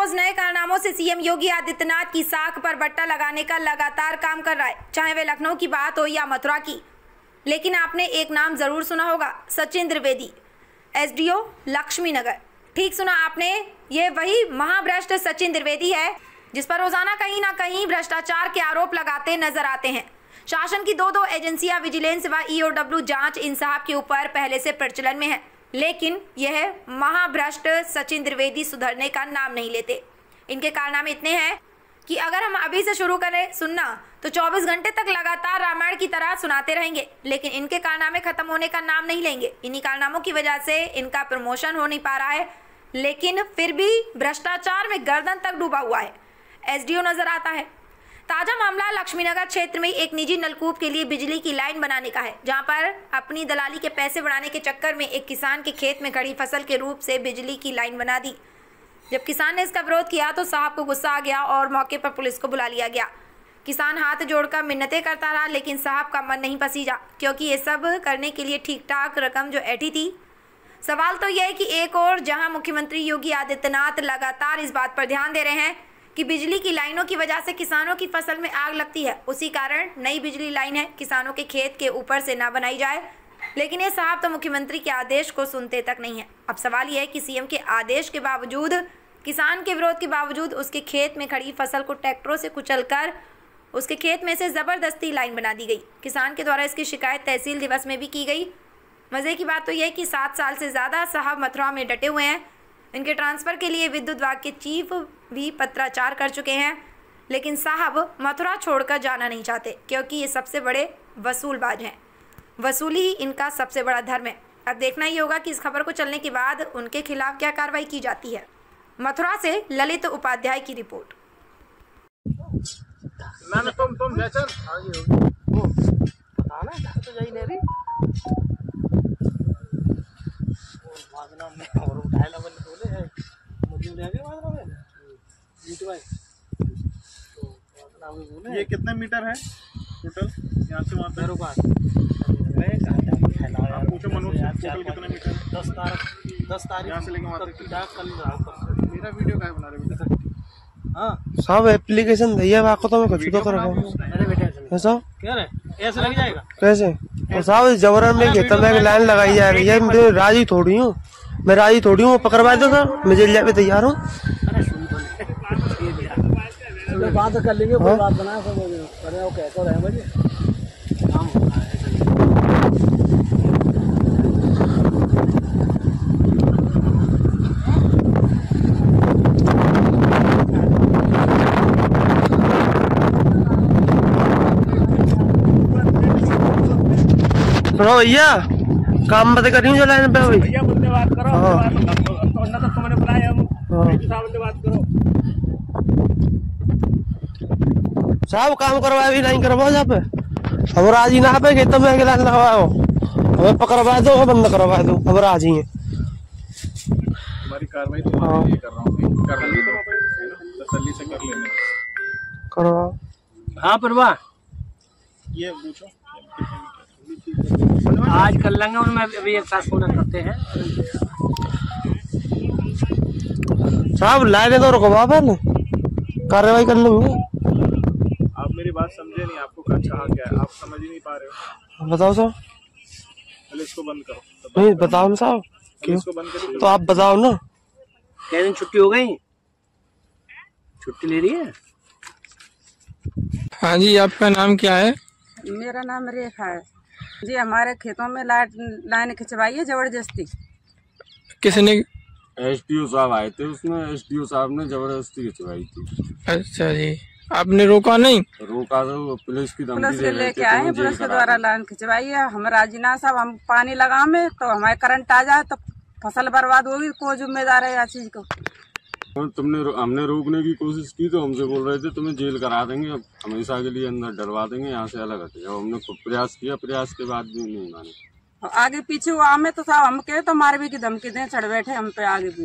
रोज नए कारनामों से सीएम योगी आदित्यनाथ की साख पर बट्टा लगाने का लगातार काम कर रहा है, चाहे वे लखनऊ की बात हो या मथुरा की। लेकिन आपने एक नाम जरूर सुना होगा, सचिन द्विवेदी, एसडीओ लक्ष्मी नगर। ठीक सुना आपने, ये वही महाभ्रष्ट सचिन द्विवेदी है जिस पर रोजाना कहीं ना कहीं भ्रष्टाचार के आरोप लगाते नजर आते हैं। शासन की दो एजेंसियां विजिलेंस व ईओडब्ल्यू जांच इन साहब के ऊपर पहले से प्रचलन में है, लेकिन यह महाभ्रष्ट सचिन द्विवेदी सुधरने का नाम नहीं लेते। इनके कारनामे इतने हैं कि अगर हम अभी से शुरू करें सुनना तो 24 घंटे तक लगातार रामायण की तरह सुनाते रहेंगे, लेकिन इनके कारनामे खत्म होने का नाम नहीं लेंगे। इन्हीं कारनामों की वजह से इनका प्रमोशन हो नहीं पा रहा है, लेकिन फिर भी भ्रष्टाचार में गर्दन तक डूबा हुआ है एसडीओ नजर आता है। ताजा मामला लक्ष्मीनगर क्षेत्र में एक निजी नलकूप के लिए बिजली की लाइन बनाने का है, जहां पर अपनी दलाली के पैसे बढ़ाने के चक्कर में एक किसान के खेत में खड़ी फसल के रूप से बिजली की लाइन बना दी। जब किसान ने इसका विरोध किया तो साहब को गुस्सा आ गया और मौके पर पुलिस को बुला लिया गया। किसान हाथ जोड़कर मिन्नतें करता रहा, लेकिन साहब का मन नहीं पसीजा, क्योंकि ये सब करने के लिए ठीक ठाक रकम जो ऐठी थी। सवाल तो यह है कि एक और जहां मुख्यमंत्री योगी आदित्यनाथ लगातार इस बात पर ध्यान दे रहे हैं कि बिजली की लाइनों की वजह से किसानों की फसल में आग लगती है, उसी कारण नई बिजली लाइन है किसानों के खेत के ऊपर से ना बनाई जाए, लेकिन ये साहब तो मुख्यमंत्री के आदेश को सुनते तक नहीं है। अब सवाल यह है कि सीएम के आदेश के बावजूद, किसान के विरोध के बावजूद उसके खेत में खड़ी फसल को ट्रैक्टरों से कुचलकर उसके खेत में से जबरदस्ती लाइन बना दी गई। किसान के द्वारा इसकी शिकायत तहसील दिवस में भी की गई। मजे की बात तो यह है कि 7 साल से ज़्यादा साहब मथुरा में डटे हुए हैं। इनके ट्रांसफ़र के लिए विद्युत विभाग के चीफ भी पत्राचार कर चुके हैं, लेकिन साहब मथुरा छोड़कर जाना नहीं चाहते, क्योंकि ये सबसे बड़े वसूलबाज हैं। वसूली ही इनका सबसे बड़ा धर्म है। अब देखना ही होगा कि इस खबर को चलने के बाद उनके खिलाफ क्या कार्रवाई की जाती है। मथुरा से ललित उपाध्याय की रिपोर्ट। ये कितने मीटर है टोटल यहाँ से वहाँ तक? आप पूछो मनोज, टोटल कितने मीटर है? 10 तारीख यहाँ से लेके वहाँ तक। मेरा वीडियो क्या बना रहे हो? हाँ साहब एप्लीकेशन दिया आपको तो मैं कुछ तो कर रहा हूँ। ऐसा ऐसे लग जाएगा कैसे? और साहब जबरन में खेत में लाइन लगाई जा रही है, मैं राजी थोड़ी हूँ, मैं राजी थोड़ी हूँ। पकड़वा दो सर, मैं जेल जाने तैयार हूँ। बात कर लेंगे, कोई बात बना करे वो कहते रहे मुझे काम होता है। सुनो भैया, काम बता कर रही हूँ जो लाइन पे भैया मुझसे बात करो। तो मैंने बुलाया, बात करो साहब। काम करवाए भी नहीं करवाओ जहाँ पे हम राजी ना पे खेतों में लाइन लगवाओ, हमें पकड़वा दो, बंद करवा दो, हम राजी हैं। हमारी कार्रवाई तुम्हारे लिए कर रहा हूँ, कर ली तो तसल्ली से कर लेना। करवाओ। हाँ परवा ये पूछो आज कर लेंगे, उनमें अभी एक साथ पूरा करते हैं। साहब लाइने तो रुकवा पहले, कार्रवाई कर लेंगे। आप मेरी बात समझे नहीं, आपको कहा क्या है, आप समझ ही नहीं पा रहे हो। बताओ साहब। पहले इसको बंद करो। नहीं बताओ ना साहब, क्यों? इसको बंद करो तो आप बताओ ना। क्या दिन छुट्टी हो गई? छुट्टी ले रही है? हाँ जी, आपका नाम क्या है? मेरा नाम रेखा है जी। हमारे खेतों में लाइन खिंचवाई है जबरदस्ती। किसने? एसडीओ साहब आए थे, उसमें एसडीओ साहब ने जबरदस्ती खिंचवाई थी। अच्छा जी, आपने रोका नहीं? रोका तो पुलिस की धमकी पुलिस दे के रहे लेके थे, आए हैं, पुलिस के द्वारा लाइन खिंचवाई है। हम राजी ना साहब, हम पानी लगा में तो हमारे करंट आ जाए तो फसल बर्बाद होगी, कौन जिम्मेदार है इस चीज को? हमने रोकने की कोशिश की तो हमसे बोल रहे थे तुम्हें जेल करा देंगे, अब हमेशा के लिए अंदर डरवा देंगे, यहाँ से अलग हटे। अब हमने खूब प्रयास किया, प्रयास के बाद भी नहीं माने। आगे पीछे वो आमे तो साहब हम कहे तो मारने की धमकी दें, चढ़ बैठे हम पे आगे भी।